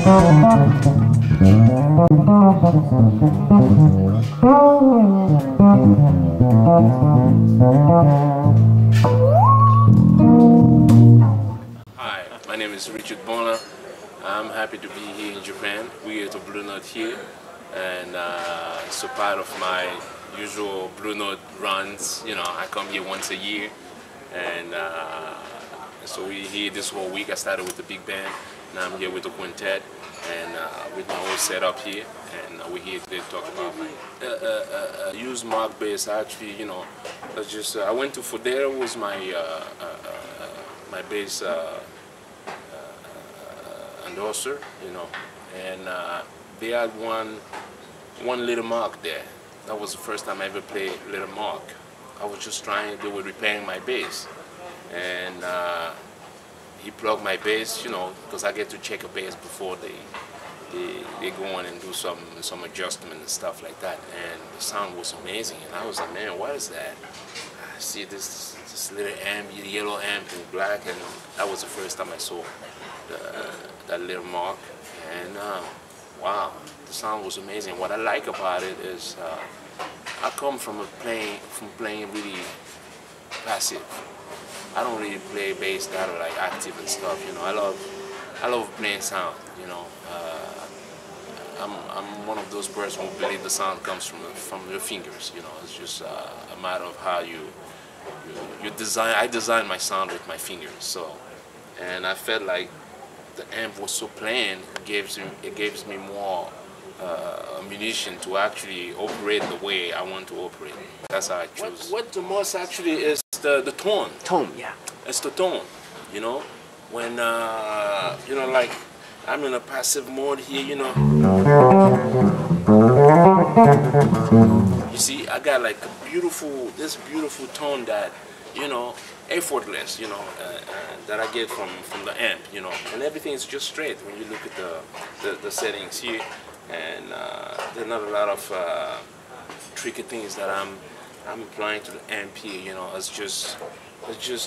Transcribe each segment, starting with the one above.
Hi, my name is Bona. I'm happy to be here in Japan. We're at a Blue Note here, and it's a part of my usual Blue Note runs. You know, I come here once a year, and so we're here this whole week. I started with the big band, now I'm here with the quintet, and with my whole setup here, and we're here today to talk about my use Markbass. Actually, you know, I went to Fodera, was my my bass endorser, you know, and they had one little Mark there. That was the first time I ever played little Mark. I was just trying, they were repairing my bass, and he plugged my bass, you know, because I get to check a bass before they go on and do some adjustment and stuff like that, and the sound was amazing, and I was like, man, what is that? I see this little amp, yellow amp in black, and that was the first time I saw that little Mark, and wow, the sound was amazing. What I like about it is I come from playing really passive. I don't really play bass that are like active and stuff, you know. I love playing sound, you know. I'm one of those persons who believe the sound comes from your fingers, you know. It's just a matter of how you design. I design my sound with my fingers, so, and I felt like the amp was so plain, it gives me more ammunition to actually operate the way I want to operate. That's how I choose. What the most actually is the tone. Tone, yeah. It's the tone, you know. When you know, like I'm in a passive mode here, you know. You see, I got like this beautiful tone that, you know, effortless, you know, that I get from the amp, you know, and everything is just straight when you look at the settings here, and there are not a lot of tricky things that I'm applying to the amp here, you know. It's just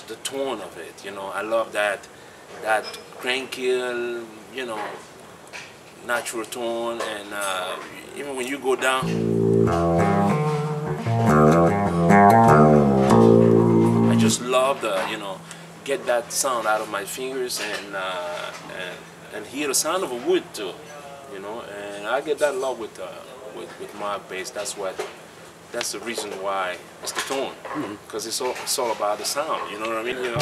the tone of it, you know. I love that crankier, you know, natural tone, and even when you go down, I just love you know, get that sound out of my fingers, and hear the sound of a wood too, you know. And I get that love with Markbass. That's the reason why it's the tone, because it's all about the sound. You know what I mean? You know.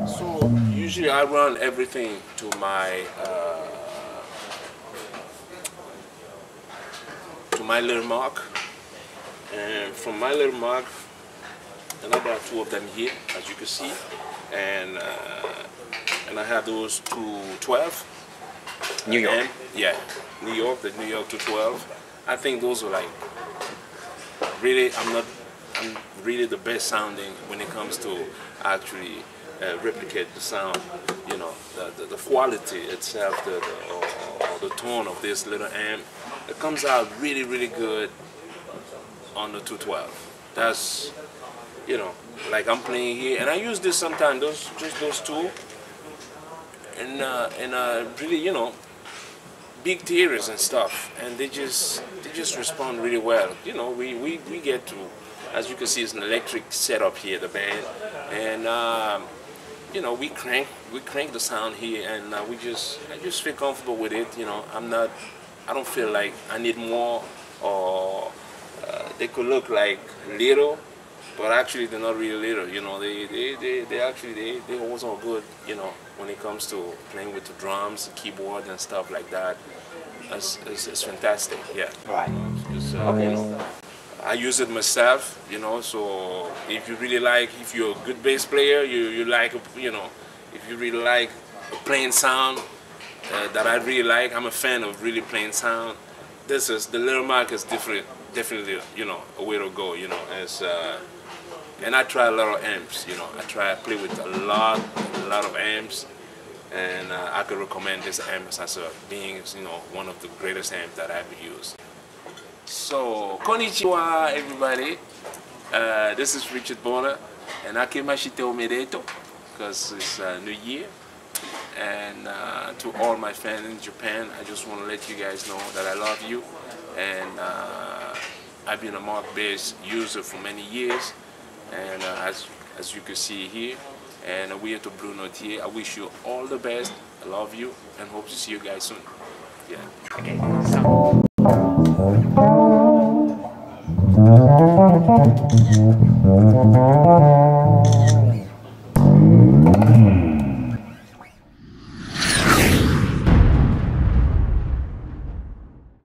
So usually I run everything to my little Mark, and from my little Mark, and I got two of them here, as you can see, and I have those 212. New York. And, yeah, New York, the New York 212. I think those are like really, I'm really the best sounding when it comes to actually replicate the sound, you know, the quality itself, the tone of this little amp. It comes out really, really good on the 212. That's, you know, like I'm playing here, and I use this sometimes, just those two, and really, you know, big theaters and stuff, and they just respond really well. You know, we get to, as you can see, it's an electric setup here, the band, and you know, we crank the sound here, and I just feel comfortable with it. You know, I don't feel like I need more, or they could look like little, but actually they're not really little. You know, they also good. You know, when it comes to playing with the drums, the keyboard, and stuff like that. It's fantastic. Yeah. Right. You know, I use it myself. You know, so if you really like, if you're a good bass player, you like, you know, if you really like a plain sound that I really like, I'm a fan of really plain sound. The little Mark is definitely, you know, a way to go. You know, And I try a lot of amps, you know. I play with a lot of amps, and I could recommend this amp as being, you know, one of the greatest amps that I've used. So, konnichiwa everybody. This is Richard Bona, and akemashite omedeto, because it's New Year. And to all my fans in Japan, I just want to let you guys know that I love you. And I've been a Markbass user for many years, and as you can see here, and we're to Blue Note here. I wish you all the best. I love you, and hope to see you guys soon. Yeah. Okay. So.